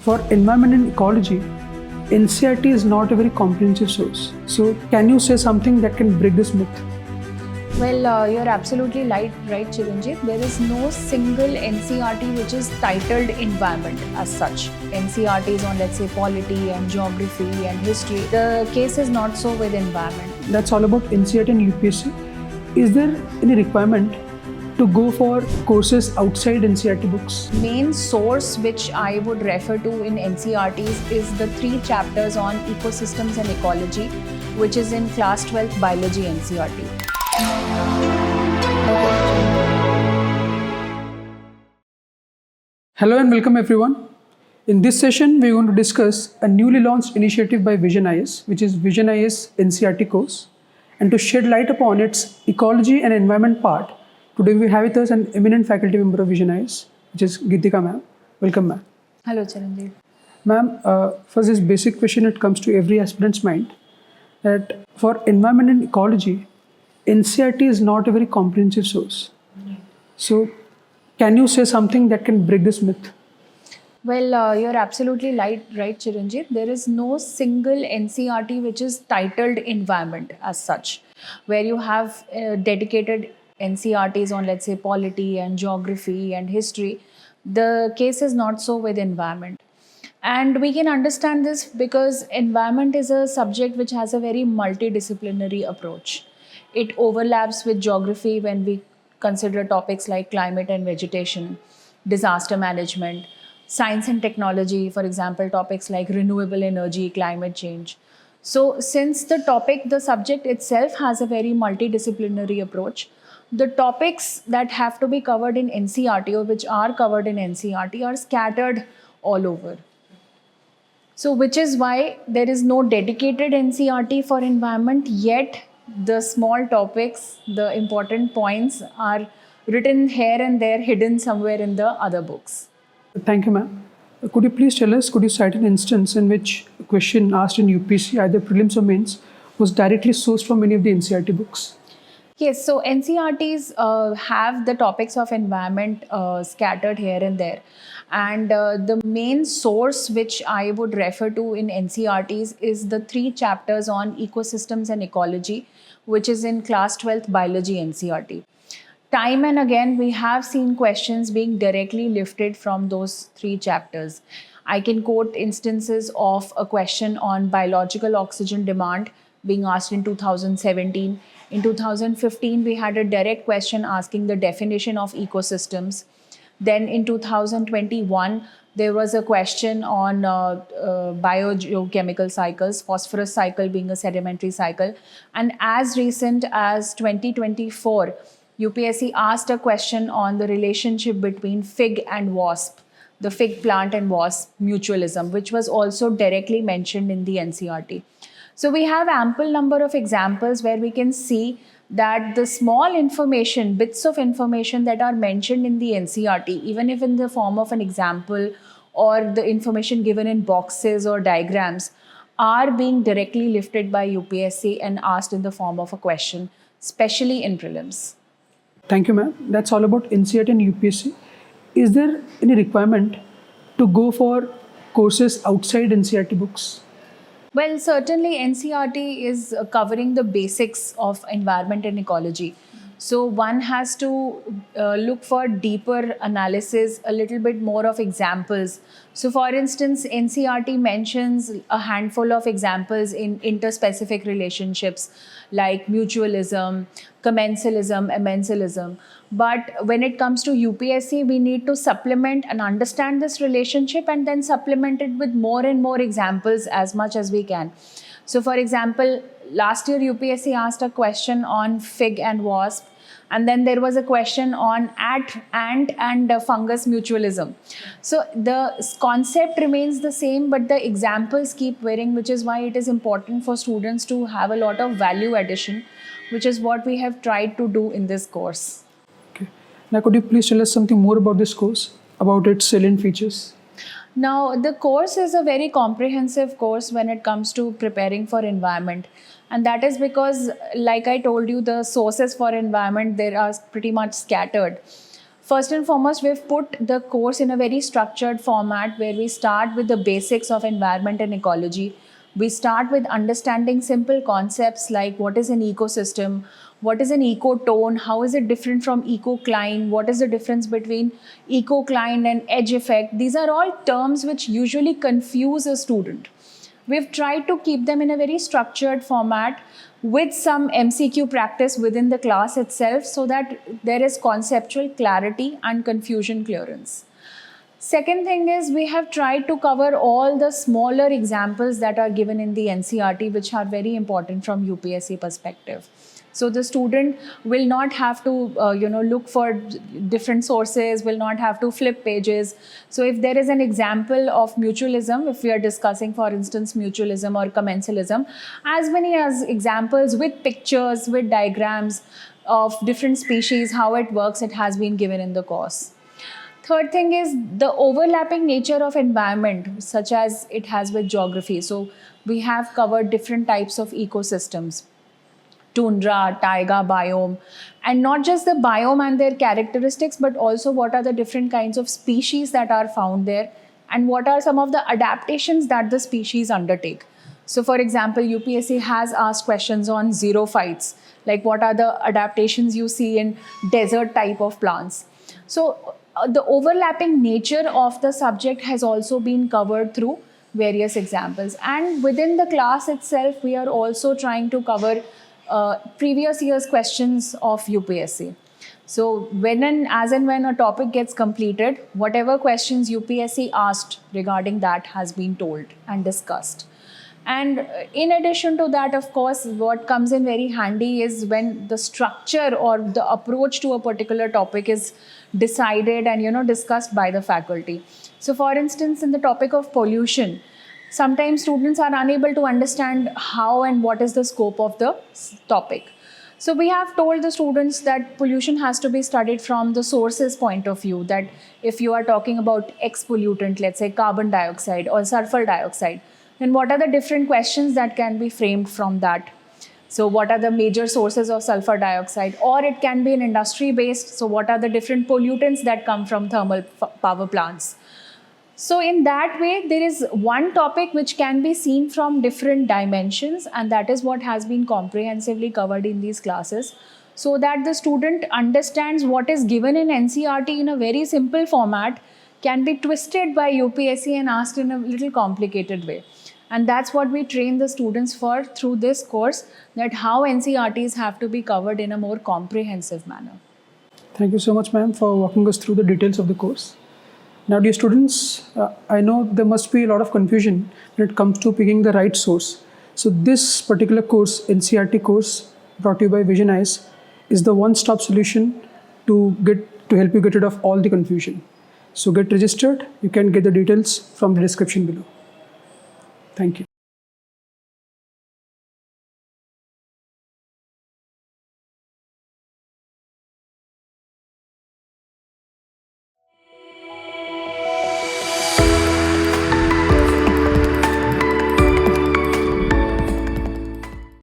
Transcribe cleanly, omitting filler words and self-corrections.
For environment and ecology, NCERT is not a very comprehensive source. So, can you say something that can break this myth? Well, you're absolutely right, Chiranjeev. There is no single NCERT which is titled environment as such. NCERT is on, let's say, polity and geography and history. The case is not so with environment. That's all about NCERT and UPSC. Is there any requirement to go for courses outside NCERT books? Main source which I would refer to in NCERTs is the 3 chapters on ecosystems and ecology, which is in class 12th biology NCERT. Hello and welcome everyone. In this session, we're going to discuss a newly launched initiative by Vision IS, which is Vision IS NCERT course. And to shed light upon its ecology and environment part, today we have with us an eminent faculty member of Vision IS, which is Geetika ma'am. Welcome ma'am. Hello, Chiranjeev. Ma'am, first this basic question that comes to every aspirant's mind, that for environment and ecology, NCERT is not a very comprehensive source. So, can you say something that can break this myth? Well, you're absolutely right, Chiranjeev. There is no single NCERT which is titled environment as such, where you have dedicated NCERTs on, let's say, polity and geography and history. The case is not so with environment. And we can understand this because environment is a subject which has a very multidisciplinary approach. It overlaps with geography when we consider topics like climate and vegetation, disaster management, science and technology, for example, topics like renewable energy, climate change. So since the subject itself has a very multidisciplinary approach, the topics that have to be covered in NCERT or which are covered in NCERT are scattered all over. So which is why there is no dedicated NCERT for environment, yet the small topics, the important points are written here and there, hidden somewhere in the other books. Thank you, ma'am. Could you please tell us, could you cite an instance in which a question asked in UPSC, either prelims or mains, was directly sourced from any of the NCERT books? Yes, so NCERTs have the topics of environment scattered here and there. And the main source which I would refer to in NCERTs is the 3 chapters on ecosystems and ecology, which is in class 12th biology NCERT. Time and again, we have seen questions being directly lifted from those 3 chapters. I can quote instances of a question on biological oxygen demand being asked in 2017. In 2015, we had a direct question asking the definition of ecosystems. Then in 2021, there was a question on biogeochemical cycles, phosphorus cycle being a sedimentary cycle. And as recent as 2024, UPSC asked a question on the relationship between fig and wasp, the fig plant and wasp mutualism, which was also directly mentioned in the NCERT. So we have ample number of examples where we can see that the small information, bits of information that are mentioned in the NCERT, even if in the form of an example or the information given in boxes or diagrams, are being directly lifted by UPSC and asked in the form of a question, especially in prelims. Thank you, ma'am. That's all about NCERT and UPSC. Is there any requirement to go for courses outside NCERT books? Well, certainly NCERT is covering the basics of environment and ecology. So one has to look for deeper analysis, a little bit more of examples. So for instance, NCERT mentions a handful of examples in interspecific relationships like mutualism, commensalism, amensalism. But when it comes to UPSC, we need to supplement and understand this relationship and then supplement it with more and more examples as much as we can. So for example, last year UPSC asked a question on fig and wasp, and then there was a question on ant and fungus mutualism. So the concept remains the same, but the examples keep varying, which is why it is important for students to have a lot of value addition, which is what we have tried to do in this course. Okay. Now, could you please tell us something more about this course, about its salient features? Now, the course is a very comprehensive course when it comes to preparing for environment. And that is because, like I told you, the sources for environment, they are pretty much scattered. First and foremost, we've put the course in a very structured format where we start with the basics of environment and ecology. We start with understanding simple concepts like what is an ecosystem, what is an ecotone, how is it different from ecocline, what is the difference between ecocline and edge effect. These are all terms which usually confuse a student. We've tried to keep them in a very structured format with some MCQ practice within the class itself so that there is conceptual clarity and confusion clearance. Second thing is we have tried to cover all the smaller examples that are given in the NCERT, which are very important from UPSC perspective. So the student will not have to look for different sources, will not have to flip pages. So if there is an example of mutualism, if we are discussing, for instance, mutualism or commensalism, as many as examples with pictures, with diagrams of different species, how it works, it has been given in the course. Third thing is the overlapping nature of environment, such as it has with geography. So we have covered different types of ecosystems. Tundra, taiga biome, and not just the biome and their characteristics, but also what are the different kinds of species that are found there and what are some of the adaptations that the species undertake. So for example, UPSC has asked questions on xerophytes, like what are the adaptations you see in desert type of plants. So the overlapping nature of the subject has also been covered through various examples. And within the class itself, we are also trying to cover previous year's questions of UPSC. So as and when a topic gets completed, whatever questions UPSC asked regarding that has been told and discussed. And in addition to that, of course, what comes in very handy is when the structure or the approach to a particular topic is decided and discussed by the faculty. So for instance, in the topic of pollution, sometimes students are unable to understand how and what is the scope of the topic. So we have told the students that pollution has to be studied from the sources point of view, that if you are talking about X pollutant, let's say carbon dioxide or sulfur dioxide, then what are the different questions that can be framed from that? So what are the major sources of sulfur dioxide? Or it can be an industry based, so what are the different pollutants that come from thermal power plants? So in that way, there is one topic which can be seen from different dimensions, and that is what has been comprehensively covered in these classes, so that the student understands what is given in NCERT in a very simple format can be twisted by UPSC and asked in a little complicated way. And that's what we train the students for through this course, that how NCERTs have to be covered in a more comprehensive manner. Thank you so much, ma'am, for walking us through the details of the course. Now, dear students, I know there must be a lot of confusion when it comes to picking the right source. So this particular course, NCERT course brought to you by Vision Eyes, is the one-stop solution to help you get rid of all the confusion. So get registered. You can get the details from the description below. Thank you.